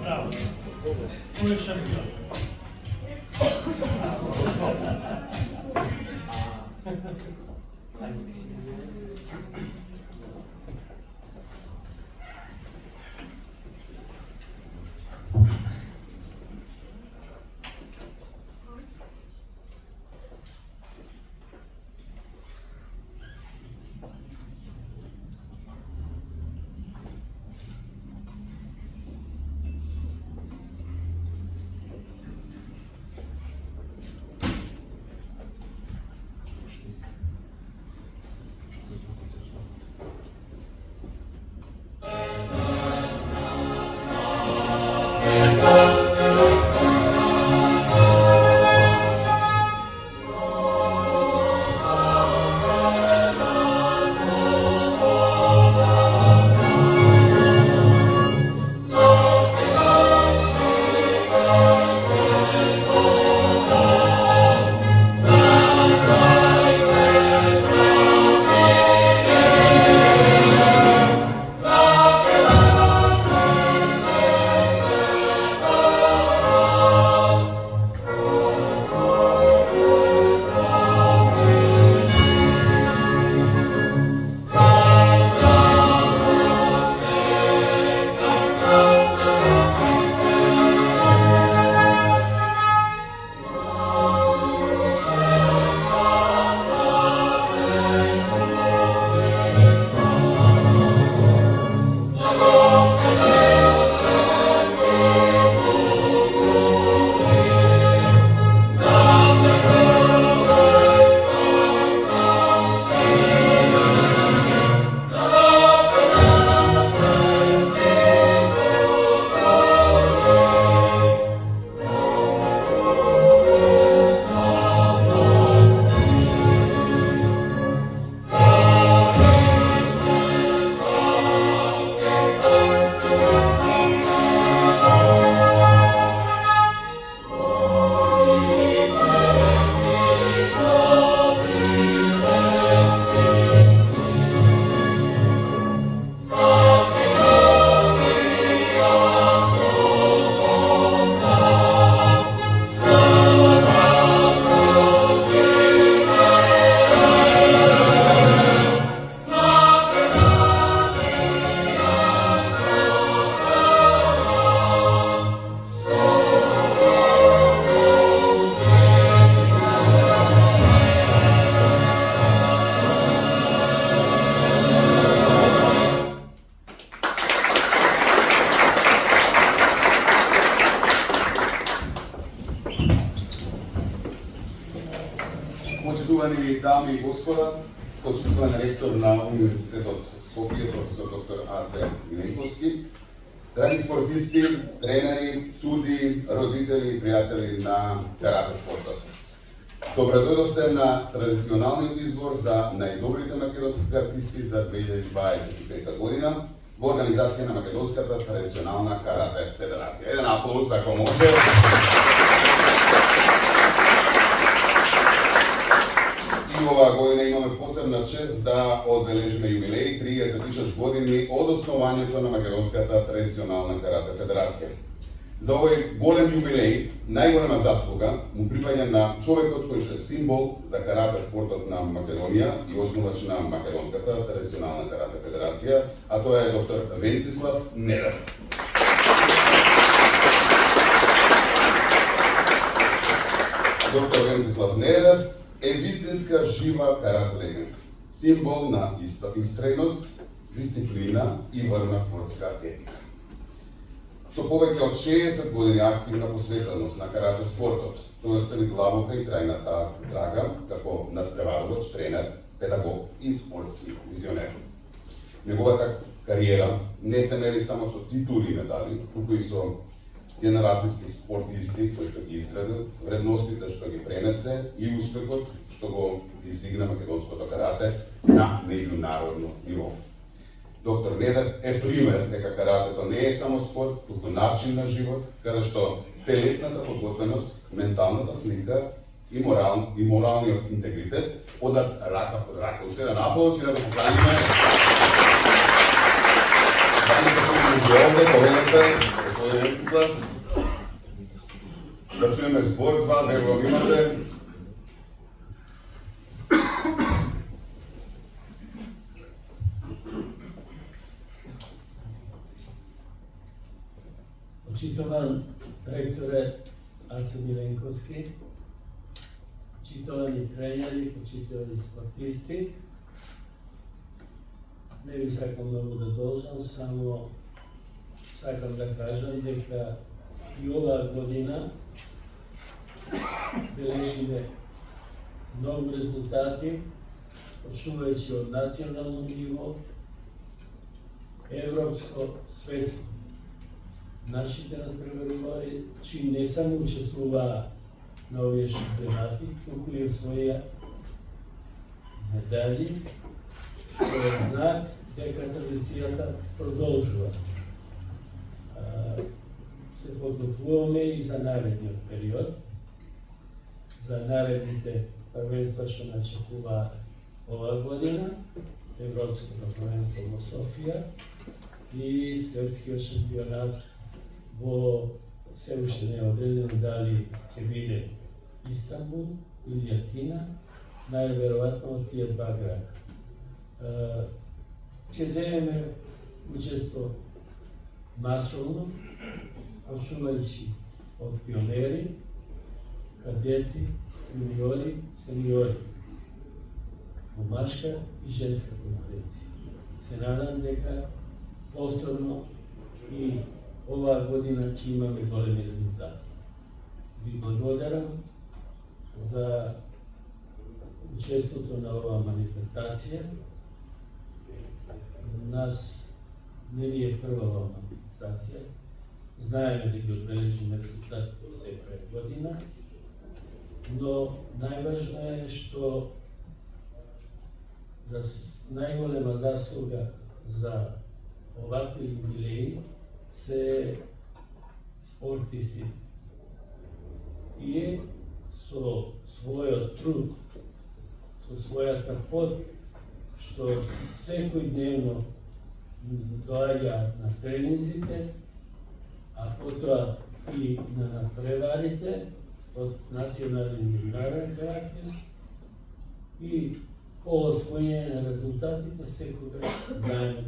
Браво. Кој е шампион? Почитувани дами и господа, почитуван ректор на Универзитетот Скопје, професор доктор А.Ц. Миленковски, драги спортисти, тренери, суди, родители и пријатели на карате спортот. Добродојдовте на традиционалниот избор за најдобрите македонски каратисти за 2025 година во организација на Македонската традиционална карате федерација. Еден аплауз ако може. И оваа година имаме посебна чест да одбележиме јубилеј 36 години од основањето на Македонската традиционална карате федерација. За овој голем јубилеј, најголема заслуга му припаѓа на човекот кој што е символ за карате спортот на Македонија и основач на Македонската традиционална карате федерација, а тоа е доктор Венцислав Недев. Доктор Венцислав Недев е вистинска жива карате легенда, символ на истрејност, дисциплина и врна спортска етика. Со повеќе од 60 години активна посветеност на карате спортот, тој остави длабока и трајната трага како надпреварувач, тренер, педагог и спортски визионер. Неговата кариера не се мери само со титули и медали, туку и со генерацијски спортисти кои што ги изградил, вредностите што ги пренесе и успехот што го издигна македонското карате на меѓународно ниво. Доктор Недев е пример дека каратето не е само спорт, туку начин на живот, каде што телесната подготвеност, менталната слика и моралниот интегритет одат рака под рака. Уште еден аплауз и да го поканиме. овде, повелете, господин Венцислав. Да чуеме зборства, верувам имате. Почитуван ректоре Аца Миленковски, почитувани тренери, почитувани спортисти. Не би сакам многу да должам, само сакам да кажам дека и оваа година бележиме многу резултати, почнувајќи од национално ниво, европско, светско. Нашите надпреварувачи не само учествуваа на овие шампионати, туку и освоија медали, што е знак дека традицијата продолжува. Се подготвуваме и за наредниот период, за наредните првенства што начекува оваа година, Европското првенство во Софија и светскиот шампионат во се уште не е одредено дали ќе биде Истанбул или Атина, најверојатно од тие два града. Ќе земеме учество масовно, почнувајќи од пионери, кадети, юниори, сениори, во машка и женска конкуренција. Се надам дека повторно и оваа година ќе имаме големи резултати. Ви благодарам за учеството на оваа манифестација. Нас не ни е прва манифестација. Знаеме дека одбележиме резултатите секоја година, но најважно е што за најголема заслуга за овакви юбилеи се спортисти. Тие со својот труд, со својата пот, што секој дневно доаѓаат на тренизите, а потоа и на надпреварите од национален и меѓународен карактер и по освојење на резултатите секогаш знаеме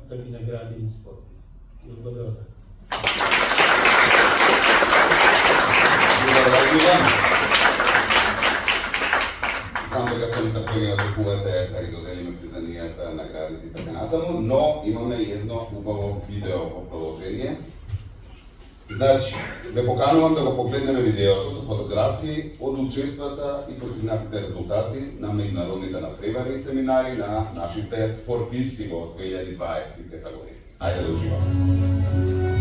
да ги наградиме спортисти. Благодарам. Знам дека се нетрпени да чекувате да ги доделиме признанијата, наградите и така натаму, но имаме едно убаво видео во продолжение. Значи, ве поканувам да го погледнеме видеото со фотографии од учествата и постигнатите резултати на меѓународните надпревари и семинари на нашите спортисти во 2020 категорија. Ајде да уживаме.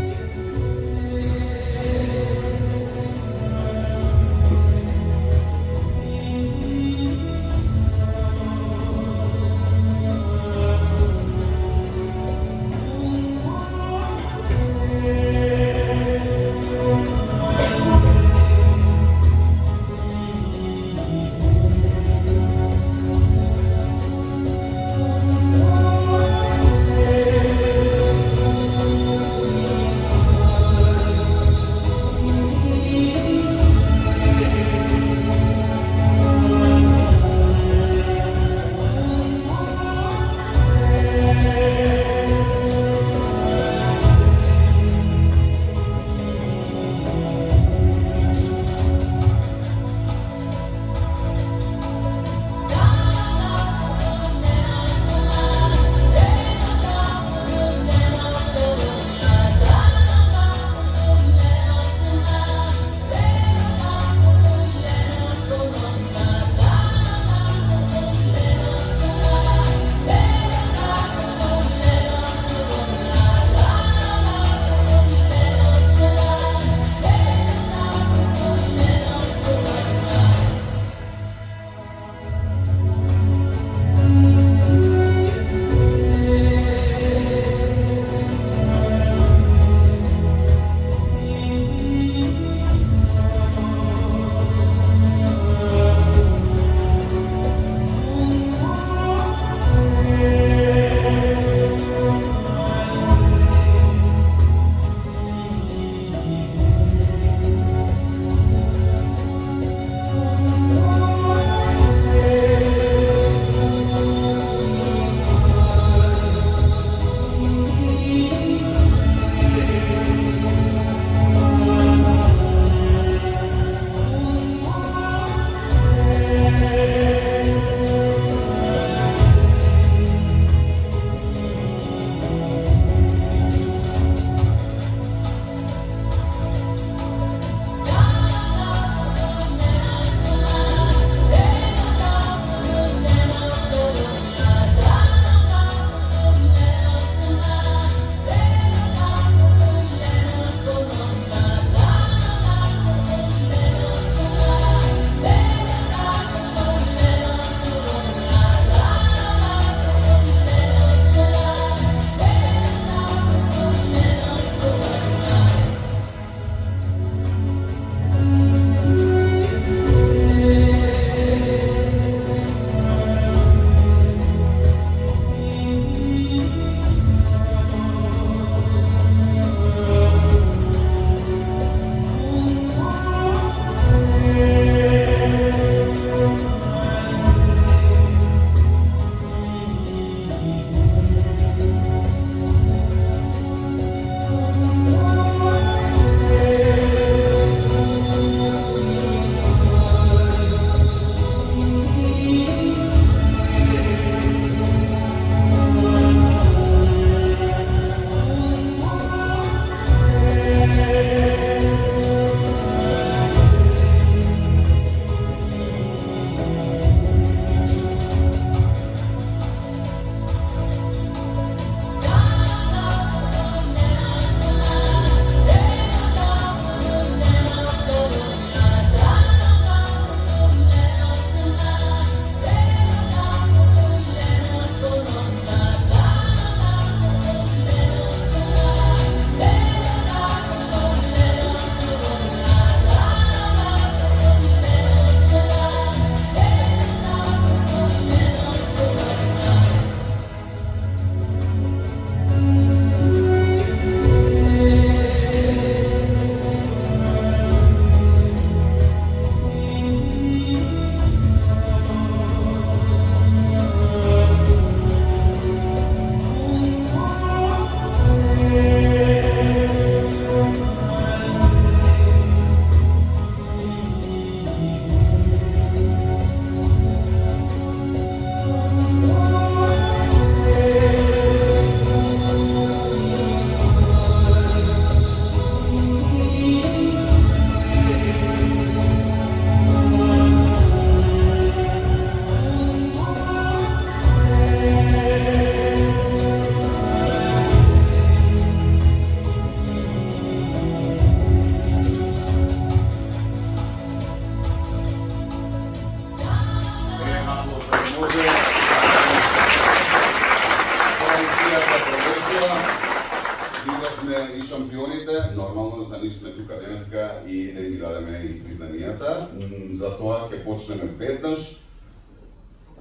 поканиме и шампионите, нормално за нив сме тука денеска и да ги дадеме и признанијата. Затоа ќе почнеме веднаш.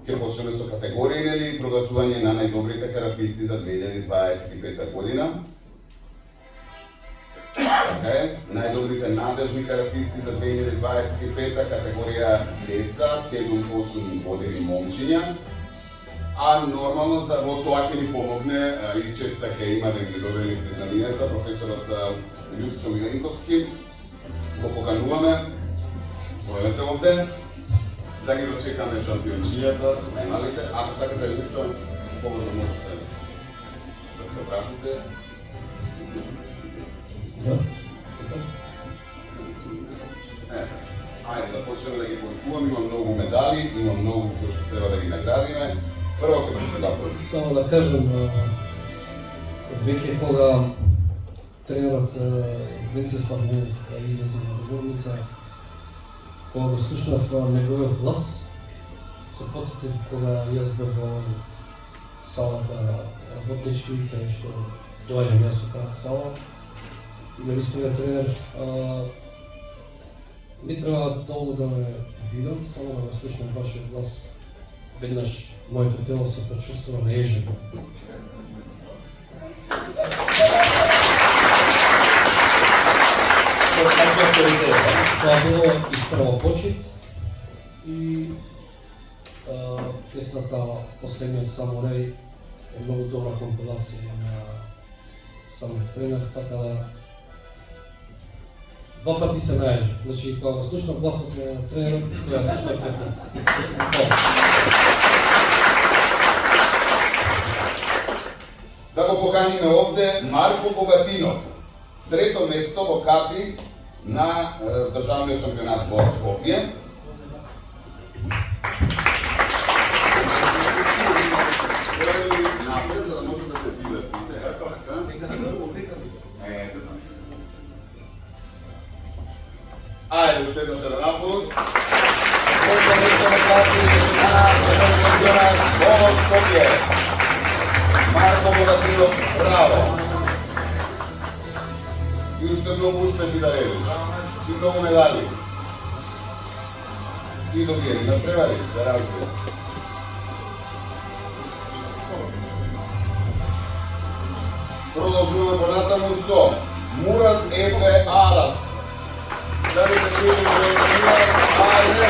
Ќе почнеме со категории, нели, прогласување на најдобрите каратисти за 2025 година. Најдобрите надежни каратисти за 2025 категорија деца 7-8 години момчиња. А нормално за во тоа ќе ни помогне и честа ќе има да ги додели признанијата професорот Лјупчо Миленковски. Го покануваме, појдете овде, да ги дочекаме шампиончињата, најмалите. Ако сакате Лјупчо, слободно можете да се обратите. Ајде да почнеме да ги повикуваме, има многу медали, има многу кои што треба да ги наградиме. Прво ќе се започне. Само да кажам, веќе кога тренерот Венцеслав Ненов излезе на говорница, кога го слушнав неговиот глас, се потсетив кога јас бев во салата работнички, кај што доаѓам јас во таа сала. И наистина тренер, не треба долго да ме видам, само да го слушнам вашиот глас. Веднаш моето тело се почувствува наежено. Тоа било испрво почит и песната Последниот самурај е многу добра компилација на самиот тренер, така да два пати се најажив. Значи, кога го слушнав гласот на тренерот, ја слушнав песната. Да го поканиме овде Марко Богатинов. Трето место во кати на државниот шампионат во Скопје. Напред, за да може да се видат сите. Ајде, уште едно се ранаплус. Трето место во кати на државниот шампионат во Скопје. Марко Богатинов, браво! И уште многу успеси да редиш. И многу медали. И добиени, напревари се развија. Продолжуваме понатаму со Мурат Ефе Арас. Дали се чујте Мурат? Ајде,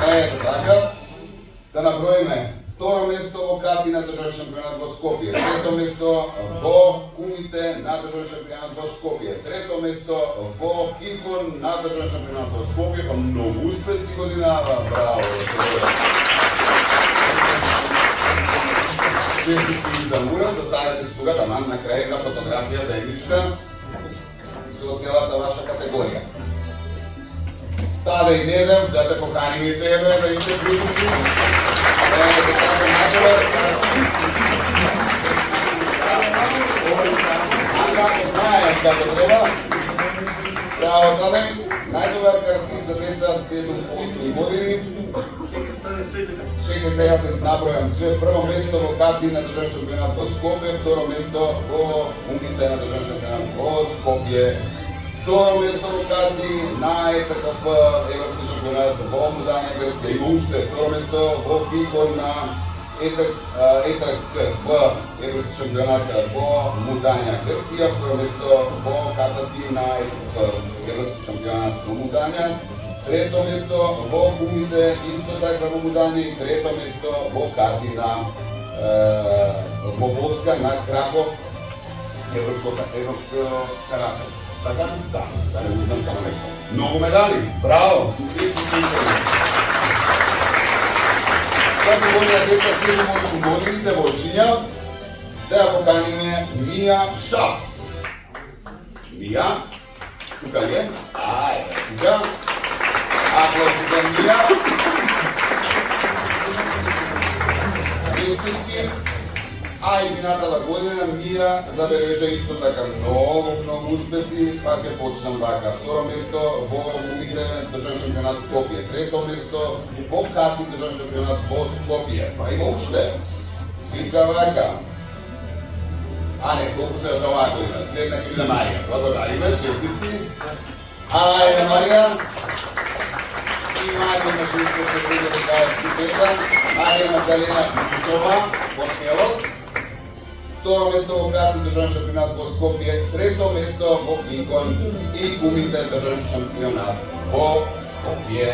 ето така. Да наброиме. Второ место во кати на државен шампионат во Скопје. Трето место во кумите на државен шампионат во Скопје. Трето место во кикон на државен шампионат во Скопје. Па многу успеси годинава. Браво! Честитки за Мурат, да станете си тука, таман на крај една фотографија заедничка со целата ваша категорија. Тада и недем, да те поканим и тебе, да им се придуки. Да кажем најдобар како знаем како треба. Браво, Таде. Најдобар каратист за деца 7-8 години. Чеке сега да набројам све. Прво место во кати на државен шампионат во Скопје, второ место во умите на државен шампионат во Скопје. Второ место во кати на ЕТКФ Европски шампионат во Мудања, Грција. Има уште второ место во кикон на ЕТКФ Европски шампионат во Мудања, Грција. Второ место во катати на ЕТКФ Европски шампионат во Мудања. Трето место во кумите исто така во Мудања и трето место во кати на во Воска на Краков Европско карате. Така, да не узнам само нешто. Многу медали, браво! Категорија деца 7-8 години, девојчиња, да ја поканиме Мија Шаф. Мија, тука ли е? Ајде, тука. Аплаузи за Мија. Честитки. А изминатава година Мија забележа исто така многу успеси, па ќе почнам вака. Второ место во умите државен шампионат Скопје, трето место во кати државен шампионат во Скопје. Па има уште. Вика вака. А не, толку се за оваа година. Следна ќе биде Марија. Благодариме, честитки. Ајде, Марија. И Марија имаше исто се приде да каја стипета. Марија Магдалена Пипичова во селот. Второ место во Кратен државен шампионат во Скопје. Трето место во Кинкон и кумите државен шампионат во Скопје.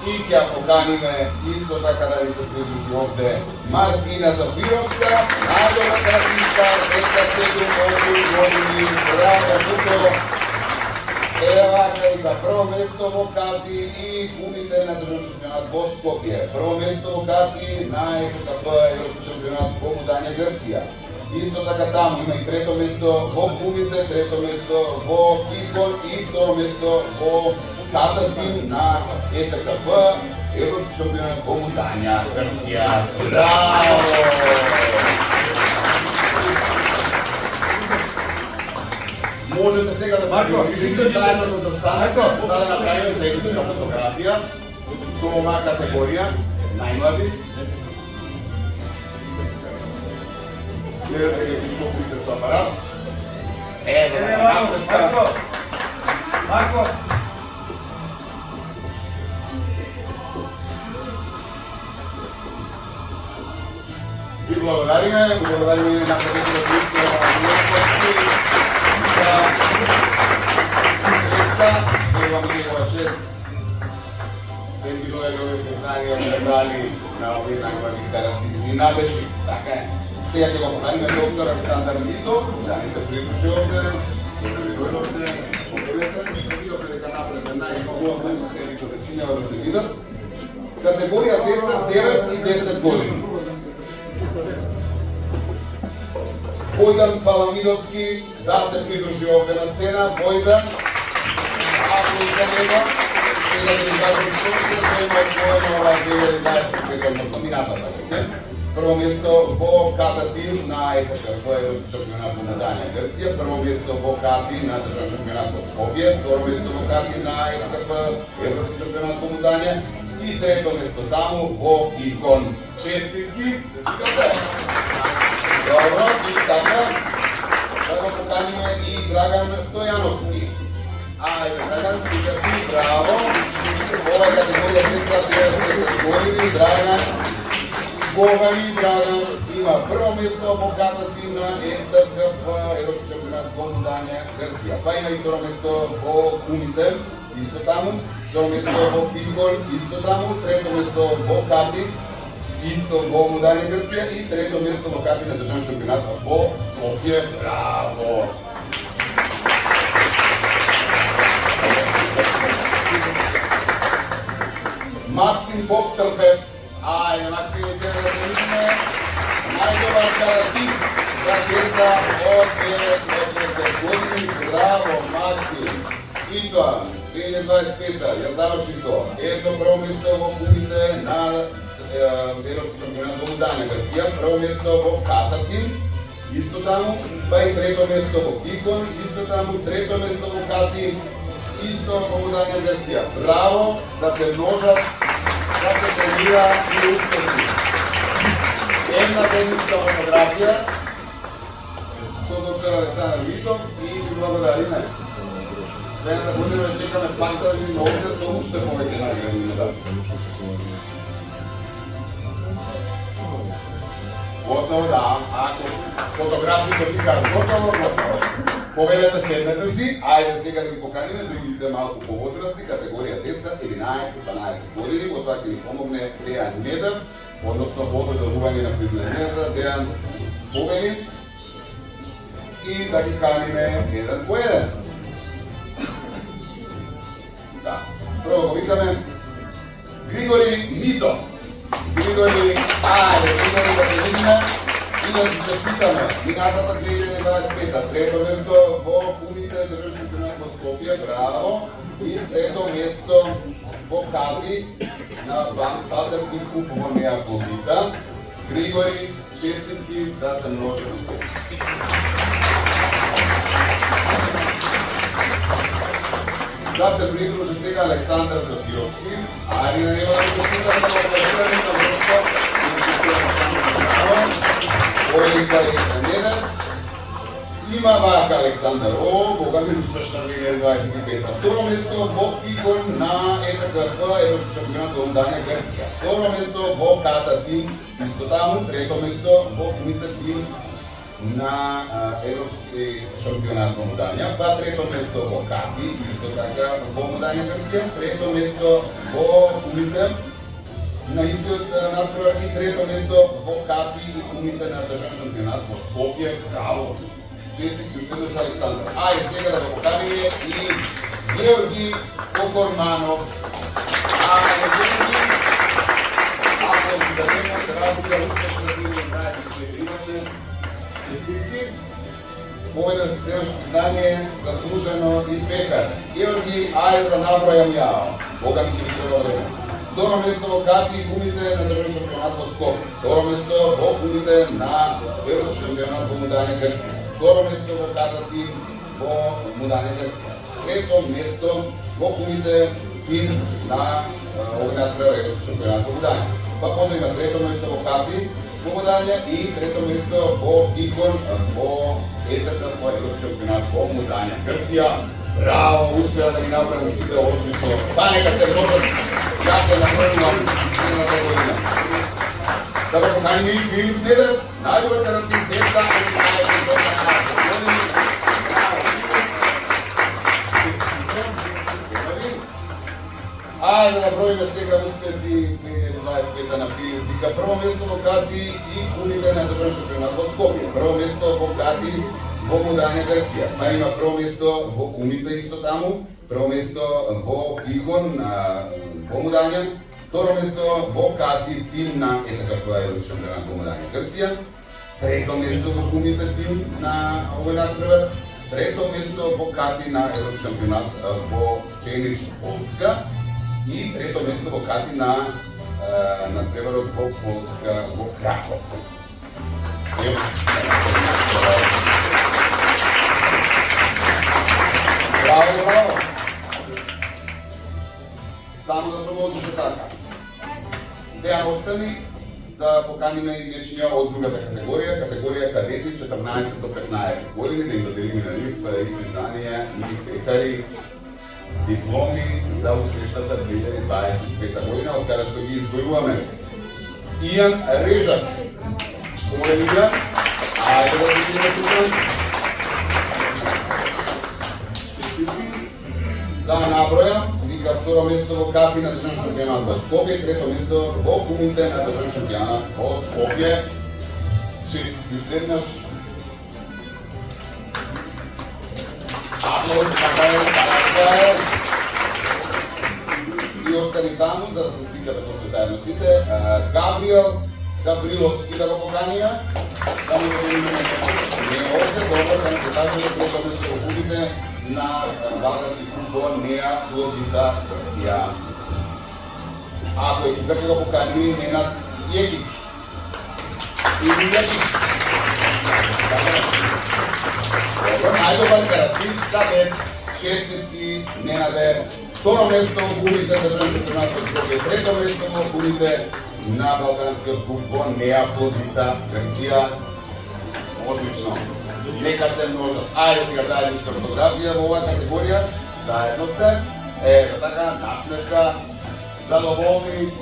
И ќе поканиме исто така да ни се придружи овде Мартина Зафировска, најдобра каратистка, 7-8 години, браво, туто. Ева и прво место во Кати и кумите на државен шампионат во Скопје. Прво место во Кати на ЕФКФ Европски шампионат во Мудање, Грција. Исто така таму има и трето место во кумите, трето место во Кинкон и второ место во Ката тим на ЕФКФ Европски шампионат во Мудање, Грција. Браво! Можете сега да се приближите, заедно да застанете, за да направиме заедничка фотографија со оваа категорија, најмлади. Гледате ги скопците со апарат. Марко! Марко! Ви благодариме и на професорот Виктор Милковски за средства, која ми негова чест да ги дојде овие признанија и медали на овие најмлади каратисти и надежи. Така е. Сега ќе го поканиме доктор Александар Митов да ни се приклучи овде, да ви дојде овде, погледнете, што видовте дека напред најмногу се причинјава да се видат. Категорија деца 9 и 10 години. Војдан Паламидовски да се придружи овде на сцена. Војдан, ако и за него, сега да ни кажем што се има освоено оваа 2025 односно минатата веќе. Прво место во Ката тим на ЕФКФ Европски шампионат во Мудање, Грција. Прво место во Кати на државен шампионат во Скопје. Второ место во Кати на ЕФКФ Европски шампионат во Мудање. И трето место таму во Кинкон. Честитки, се свикате? Добро, и така, да го поканиме и Драган Стојановски. Ајде, Драган, ти да си, браво. Ова категорија деца 9-10 години, Драган. Бога ми, Драган, има прво место во Ката тим на ЕФКФ Европски шампионат во Мудање, Грција. Па има и второ место во кумите, исто таму. Второ место во Кинкон, исто таму. Трето место во Кати, исто во Мудање, Грција и трето место во Кати на државен шампионат во Скопје. Браво! Максим Поптрпев. Ајде, Максим, ќе да се видиме. Најдобар каратист за деца од 9-10 години. Браво, Максим! И тоа, 2025-та ја заврши со едно прво место во кумите на Европски шампионат во Мудање, Грција, прво место во Ката тим, исто таму, па и трето место во Кинкон, исто таму, трето место во Кати, исто во Мудање, Грција. Браво, да се множат, да се тренира и успеси. Една заедничка фотографија со доктор Александар Митовски и ви благодариме. Следната година чекаме пак да видиме овде со уште повеќе награди и медали. Готово, да. Ако фотографите ви кажат готово. Поведете седнете си, ајде сега да ги поканиме другите малку повозрасти, категорија деца 11-12 години, во тоа ќе ни помогне Дејан Недев, односно во доделување на признанијата Дејан Богани и да ги каниме еден по еден. Да. Прво го викаме Григори Митов. Григори, ајде, Григори да се видиме и да ги честитаме. Минатата 2025-та, трето место во кумите државен шампионат во Скопје, браво. И трето место во Кати на Банкалтерски куп во Неафлодита. Григори, честитки да се множи успеси. Да се придружи сега Александар Зафировски, ајде на него да го честитаме на обсервирање на врска. Има Варка Александар, Бога ми успешна 2025. Второ место во Игон на ЕТКФ, Европски шампионат во Мудање Грција. Второ место во Ката тим, исто таму. Трето место во Кумита тим на Европски шампионат во Мудање. Па трето место во Кати, исто така во Мудање Грција. Трето место во Кумита на истиот надпревар и трето место во Кати и Кумита на државен шампионат во Скопје. Браво! Честитки уште еднаш за Александар. Ајде сега да го поканиме и Георги Кокорманов. Ајде Георги, ако си дадемо се разбира успешно 2024 имаше честитки. Победа да си вземеш признание, заслужено и пекар. Георги, ајде да набројам ја. Бога ми ќе ми треба време. Второ место во Кати и Кумите на државен шампионат во Скопје. Второ место во Кумите на Европски шампионат во Мудање Грција. Второ место во Ката тим во Мудање Грција. Трето место во Кумите тим на овој надпревар Европски шампионат во Мудање. Па потоа има трето место во Кати во Мудање и трето место во Икон во ЕТКФ во Европски шампионат во Мудање Грција. Браво, успеа да ги направи сите одлично. Па нека се можат јако да првам следната година. Да го поканим и Филип Недев, најдобар каратист деца и најдобар каратист. Ајде да наброиме сега успеси 2025 на Филип. Вика прво место во Кати и Кумите на државен шампионат во Скопје. Прво место во Кати во Мудање Грција. Па има прво место во Кумите исто таму. Прво место во Игон во Мудање. Второ место во Кати тим на ЕТКФ Европски шампионат во Мудање Грција. Трето место во Кумите тим на овој надпревар. Трето место во Кати на Европски шампионат во Ченич, Полска. И трето место во Кати на надпреварот во Полска во Краков. Браво, браво! Само да продолжите така. Дејан остани да поканиме и дечиња од другата категорија, категорија кадети 14 до 15 години, да им доделиме на нив и признанија и пекари, дипломи за успешната 2025 година, од каде што ги избројуваме. Ијан Режак. Добре, Ијан. Ајде да видиме тука. Да наброја, вика второ место во Кати на државен шампионат во Скопје, трето место во Кумите на државен шампионат во Скопје. Честитки уште еднаш. Аплауз, така е. И остани таму, за да се сликате после заедно сите. Габриловски да го поканија. Да му доделиме не овде, добро да не покажеме трето место во Кумите на балкански клуб во Неа Флоридита Грција. Ако е за го поканим Ненад Јекич. Или Јекич. Добро, најдобар каратист, кадет, честитки, Ненаде. Второ место во Кумите државен шампионат во Скопје. Трето место во Кумите на балканскиот клуб во Неа Флоридита Грција. Одлично. Нека се множат. Ајде сега заедничка фотографија во оваа категорија. Заедно сте. Ето така, насмевка, задоволни,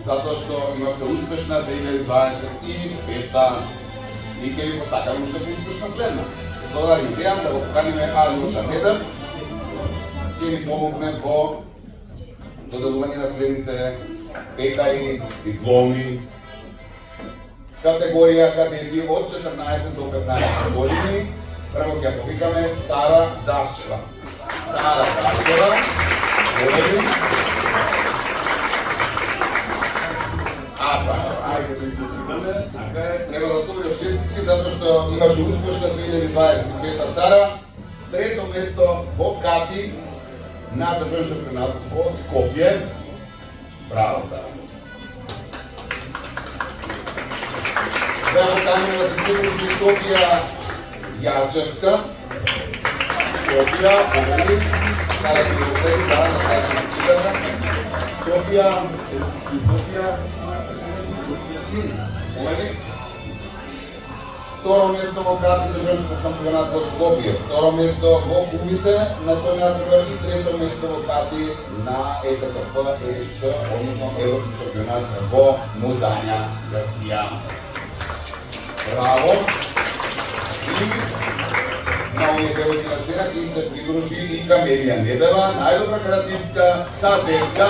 затоа што имавте успешна 2025-та и ќе ви посакаме уште успешна следна. Благодарим Дејан, да го поканиме Алјоша Недев, ќе ни помогне во доделување на следните пекари, дипломи, категорија кадети од 14 до 15 години. Прво ќе повикаме Сара Давчева. Сара Давчева. Ајде да излезиме. Треба да добиеш честитки затоа што имаше успешна 2025 Сара. Трето место во Кати на државен шампионат во Скопје. Браво, Сара. Да поканим да се придружи Софија Јарчевска. Софија, победи. Сара ги остави, да, на сајта сигата. Софија, победи. Второ место во Кати државниот шампионат во Скопје, второ место во кумите на тој натпревар и трето место во Кати на ЕТКФ ЕШ, односно Европски шампионат во Мудања, Грција. Браво! И на овие девојки на сцена им се придружи и Камелија Недева, најдобра каратистка, кадетка.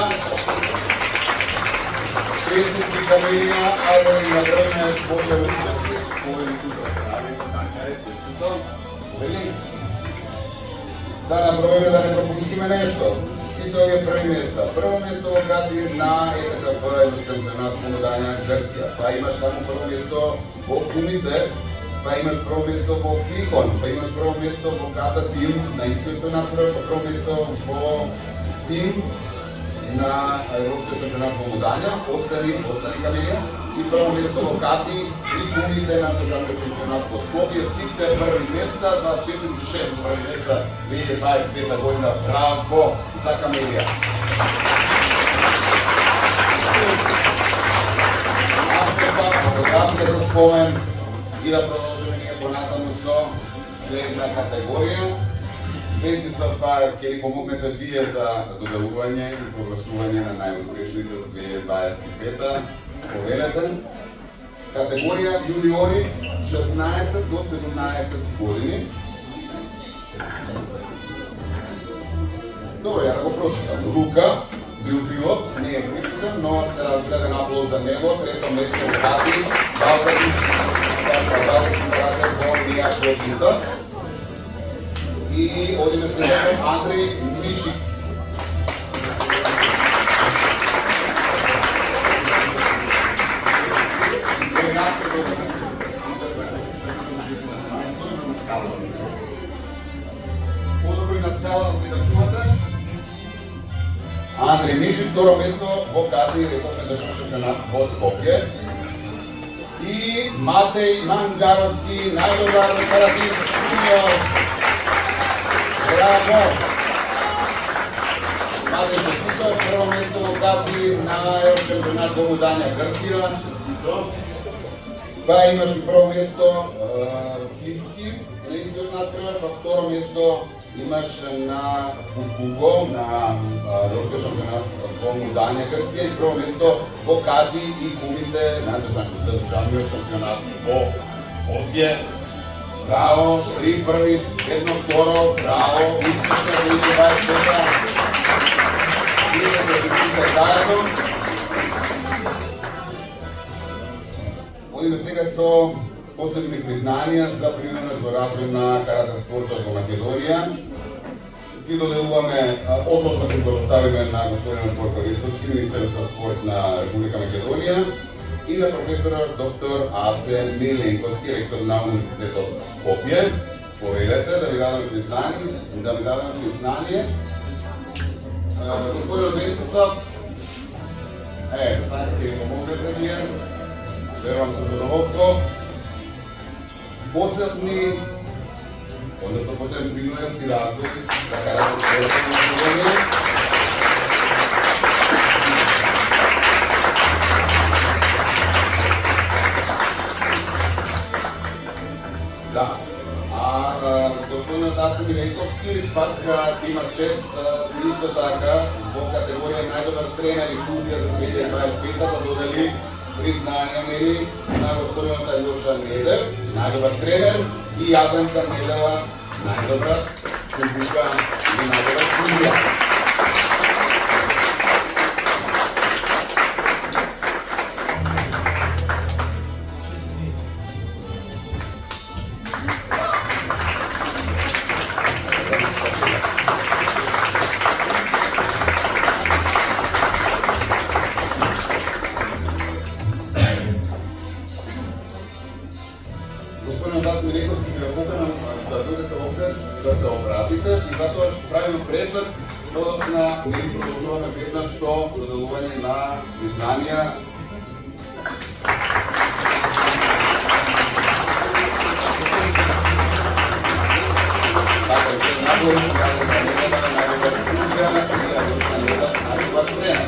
Честитки Камелија, ајде да наброиме твоите успехи. Да наброиме, да не пропуштиме нешто. Сите овие први места. Прво место во Кати на ЕТКФ Европски шампионат во Мудања, Грција. Па имаш таму прво место во кумите, па имаш прво место во Клихон, па имаш прво место во Ката Тим на истиот натпревар, па прво место во Тим на Европскиот шампионат во Мудања, остани Камелија, и прво место во Кати и кумите на државниот шампионат во Скопје. Сите први места, 24-6 први места 2020 година. Браво за Камелија. Фотографите за спомен и да продолжиме ние понатаму со следна категорија. Венцислав, ќе ни помогнете вие за доделување и прогласување на најуспешните за 2025-та. Повелете. Категорија јуниори 16 до 17 години. Добро, ја да го прочитам. Лука Билбилов не е присутен, но се разбере аплауз за него. Трето место во Кати, Балтачич, во Нија Клопита. И одиме сега кон Андреј Мишик. Подобро и на скала да се качувате. Андреј Мишик, второ место во Кати, рековме државен шампионат во Скопје. И Матеј Мангаровски, најдобар каратист јуниор. Браво! Матеј честито, прво место во Кати на Европски шампионат во Мудања, Грција. Па имаш и прво место Кински на истиот натпревар, па второ место имаш на Фукуго на Европскиот шампионат во Мудања, Грција, и прво место во Кати и кумите на државниот шампионат во Скопје. Браво, 3 први, 1 второ, браво, успешно 2025-та. Идете се сите заедно. Одиме сега со посебни признанија за принос во развој на карате спортот во Македонија. Ги доделуваме, одлучно ќе го доставиме на господинот Борко Ристовски, министер за спорт на Република Македонија, и на професорот доктор Аце Миленковски, ректор на Универзитетот Скопје. Повелете да ви дадеме признание. Господин Венцислав, така ќе ви помогнете вие. Верувам со задоволство. Посебни принуденски развој на карате спортот во Македонија. Да. Господинот Аце Миленковски пак има чест исто така во категорија најдобар тренер и судија за 2025 да додели признание нели на господинот Алјоша Недев, најдобар тренер, и Јадранка Недева, најдобра судика и најдобар судија. Господинот Аце Миленковски ќе ве поканам да дојдете овде, да се обратите, и затоа што правиме пресад, додатна не ги продолжуваме веднаш со доделување на признанија. Така, се најдобар судија и Алјоша Недев, најдобар тренер.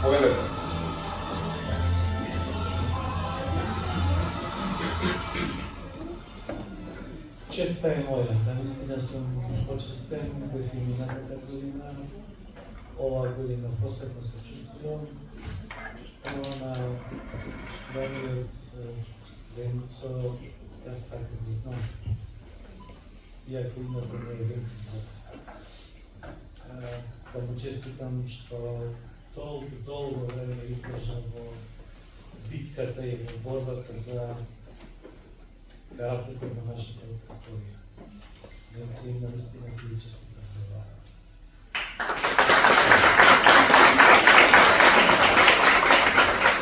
Повелете. Честа е моја, да наистина сум почестен во минатата година. Ова година посебно се чувствувам. Ова на очекуваниот Венцо, јас така го знам. Иако името ми е Венцислав. Да му честитам што толку долго време издржа во битката и во борбата за каратето за нашата категорија. Венци им наистина ти честитам за това.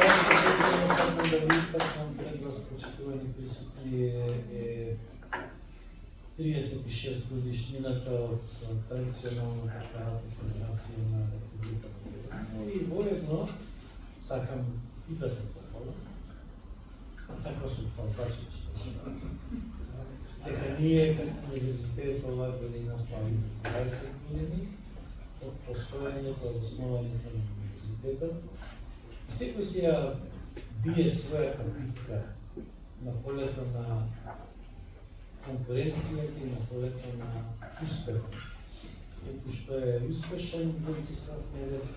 Още посебно сакам да ви истакнам пред вас, почитувани присутни, е 36 годишнината од традиционалната карате федерација на Република Македонија. И воедно сакам и да се пофалам, така сум фалбачи, дека ние како универзитет оваа година славиме 20 години од постојањето, од основањето на универзитетот. Секој си ја бие својата битка на полето на конкуренцијата и на полето на успехот. Колку што е успешен Венцислав Недев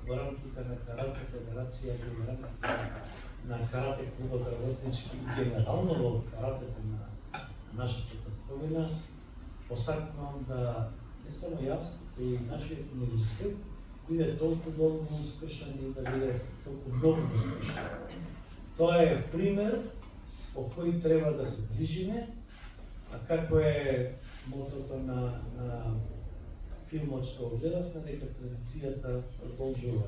во рамките на Карате Федерацијата и во рамките на Карате клубот работнички и генерално во каратето на нашата татковина, посакнувам да не само јас, но и нашиот универзитет биде толку долго успешен и да биде толку многу успешен. Тоа е пример по кој треба да се движиме, а како е мотото на филмот што го гледавме, дека традицијата продолжува.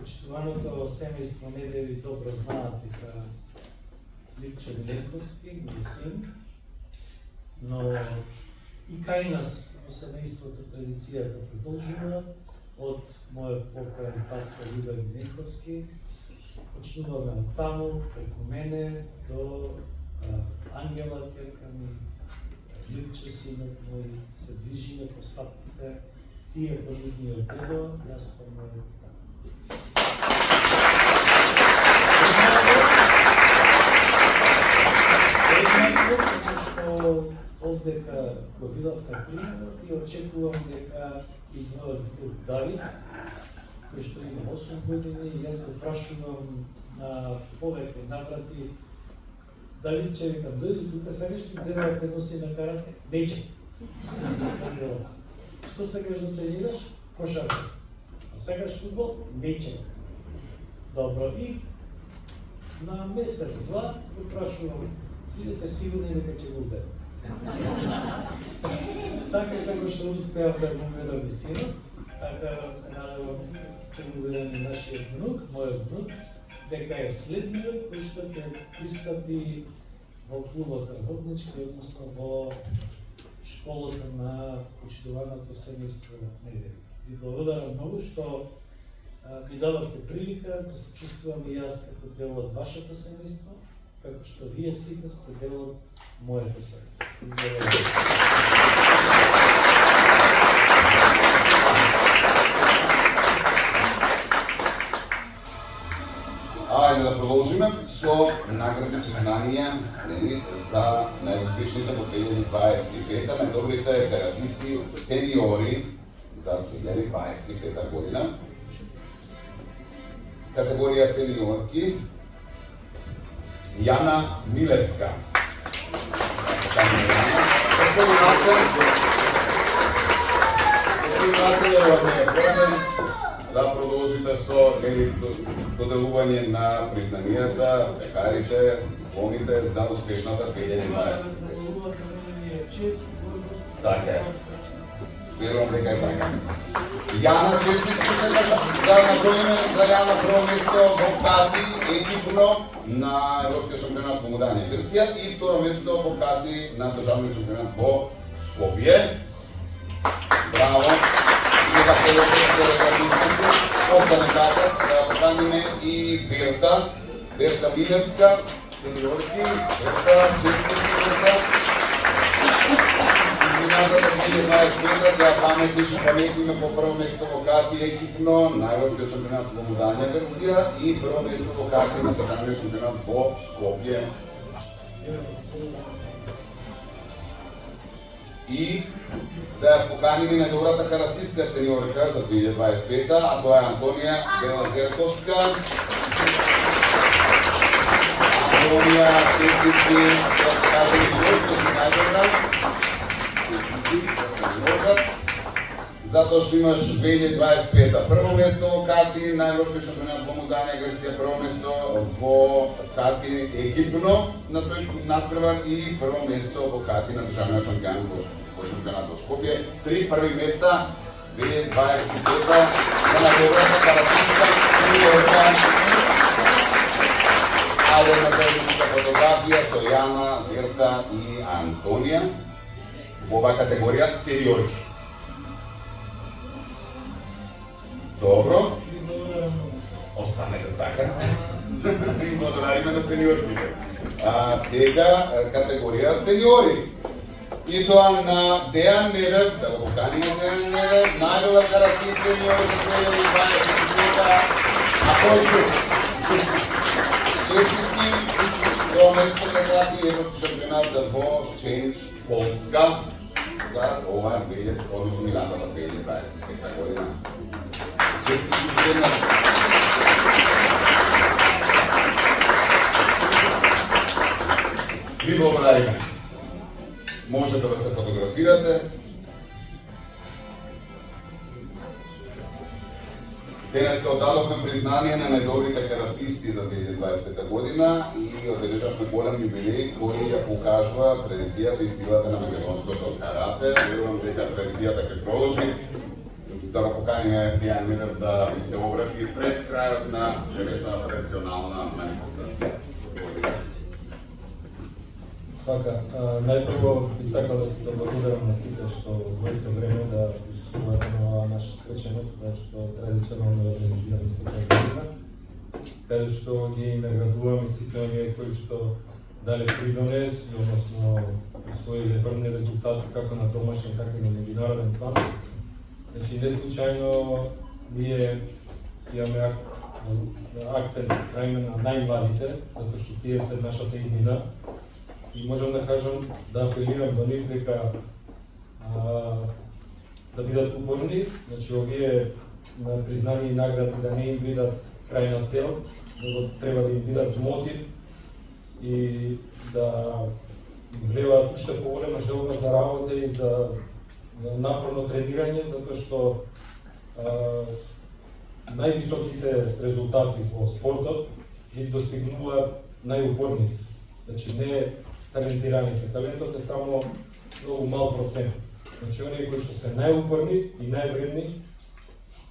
Почитуваното семејство Недеви добро знаат дека Липче Миленковски ми е син, но и кај нас во семејството традицијата продолжува од мојот покојен татко Любе Миленковски. Почнуваме од таму, преку мене, до Ангела керка ми, Липче синот мој, се движиме по стапките, тие по нивниот дело, јас по мојот тако. Еднакво, како што овдека го видовте примерот и очекувам дека и мојот внук Давид, кој што има 8 години, јас го прашувам на повеќе наврати, Давидче, викам, дојди тука, сакаш ли деда те носи на карате? Неќе. Што сакаш да тренираш? Кошарка. А сакаш фудбал? Неќе. Добро, и на месец-два го прашувам, бидете сигурни дека ќе го убедам. Така како што успеав да го убедам и синот, така се надевам ќе го убедам и нашиот внук, мојот внук, дека е следниот кој што ќе пристапи во клубот работнички, односно во школата на почитуваното семејство Недеви. Ви благодарам многу што ми дававте прилика да се чувствувам и јас како дел од вашето семејство, како што вие сите сте дел од моето семејство. Ајде да продолжиме со награди признанија за најуспешните во 2025 најдобрите каратисти сениори за 2025 година. Категорија сениорки Јана Милевска. Господин Нацев, ево не е проблем да продолжите со доделување на признанијата, пекарите, дипломите за успешната 2020. Така е. Верувам дека е така. Јана, честитки за набројење за Јана прво место во кати екипно на Европскиот шампионат во Мудање Грција и второ место во кати на државниот шампионат во Скопје. Браво! Сега остане така, да поканиме и Берта Милевска, сениорки, Берта, честитки Берта. Извината да 2025 да паметиш и паметиме по прво место во кати екипно на Европскиот шампионат во Мудање Грција и прво место во кати на државниот шампионат во Скопје. И да ја поканиме најдобрата каратистка сениорка за 2025, а тоа е Антонија Белазерковска. Антонија, честитки, да кажем и што си најдобра. Затоа што имаш 2025 прво место во карти, највршен шампионат во Мудања, Грција прво место во карти екипно на тој надпревар и прво место во карти на државниот шампионат во шампионатот во Скопје. 3 први места 2025 за најдобрата каратистка сениорка. Ајде на заедничка фотографија со Јана, Мирта и Антонија во оваа категорија сениорки. Добро. Останете така. И благодариме на сениорките. Сега категорија сениори. И тоа на Дејан Недев, да го поканиме Дејан Недев, најдобар каратист сениор за 2025. А кој честитки до место карати европски шампионат во Щенич, Полска за ова 2000, односно милатата 2025 година. Честитки уште еднаш. Ви благодариме. Можете да се фотографирате. Денеска оддадовме признание на најдобрите каратисти за 2025 година и одбележавме голем јубилеј кој ја покажува традицијата и силата на македонското карате. Верувам дека традицијата ќе продолжи. Да го поканиме Дејан Недев да ви се обрати пред крајот на денешната традиционална манифестација. Така, најпрво би сакал да се заблагодарам на сите што одвоивте време да присуствувате на оваа наша свеченост, која што традиционално ја организираме секоја година, каде што ги наградуваме сите оние кои што дали придонес, односно усвоиле врвни резултати како на домашен, така и на меѓународен план. Значи, не случајно ние имаме акцент на најмладите, затоа што тие се нашата иднина. И можам да кажам, да апелирам до нив дека да бидат упорни, значи овие признани и награди да не им бидат крајна цел, него треба да им бидат мотив и да им влеваат уште поголема желба за работа и за напорно тренирање, затоа што највисоките резултати во спортот ги достигнуваат најупорните. Значи не талентираните. Талентот е само многу мал процент. Значи оние кои што се најупорни и највредни,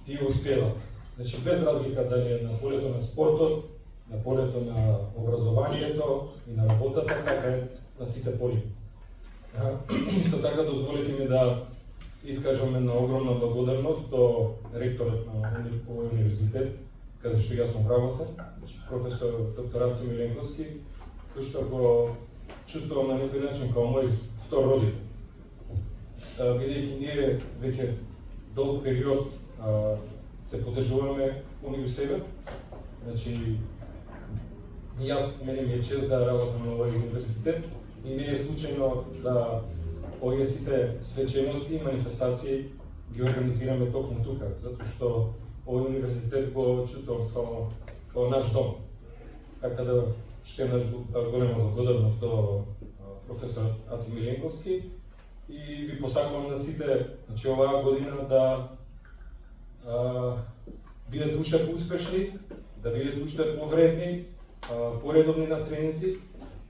тие успеваат. Значи без разлика дали е на полето на спортот, на полето на образованието и на работата, така е на сите поли. Исто така дозволите ми да искажам една огромна благодарност до ректорот на овој универзитет, каде што јас сум работел, професор доктор Аце Миленковски, кој што го чувствувам на некој начин како мој втор родител. Бидејќи ние веќе долг период се поддржуваме уни у себе, значи мене ми е чест да работам на овој универзитет и не е случајно да овие сите свечености и манифестации ги организираме токму тука, затоа што овој универзитет го чувствувам како наш дом. Така да ще наш голема благодарност до професор Аце Миленковски и ви посакувам на сите, значи оваа година да бидете уште поуспешни, да бидете уште повредни, поредовни на тренинзи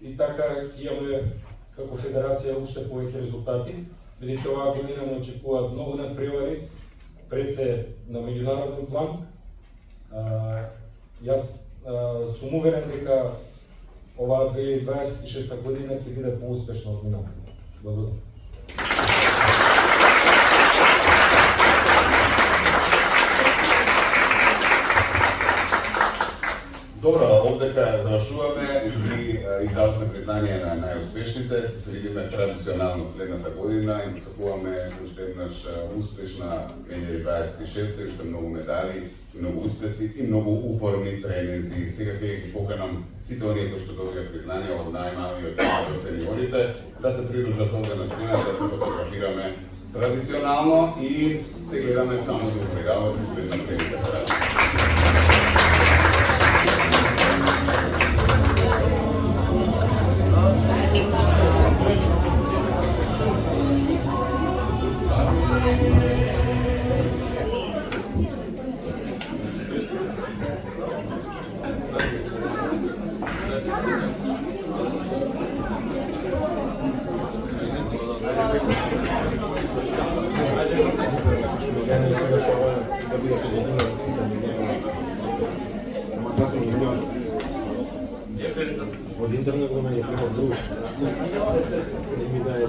и така ќе имаме како федерација уште повеќе резултати, бидејќи оваа година не очекуваат многу надпревари, пред се на меѓународен план. Јас сум уверен дека оваа 2026 година ќе биде поуспешна од минатата. Благодарам. Добро, додека завршуваме ви дадовме признание на најуспешните, се видиме традиционално следната година и очекуваме уште еднаш успешна 2026 и уште многу медали, многу успеси и многу упорни тренинзи. Сега ќе ги поканам сите оние кои што добија признание од најмалиот до сениорите да се придружат овде на сцена, да се фотографираме традиционално и се гледаме само да управите следна премика срада. Od internetu na jednego drugi. Nie mi daje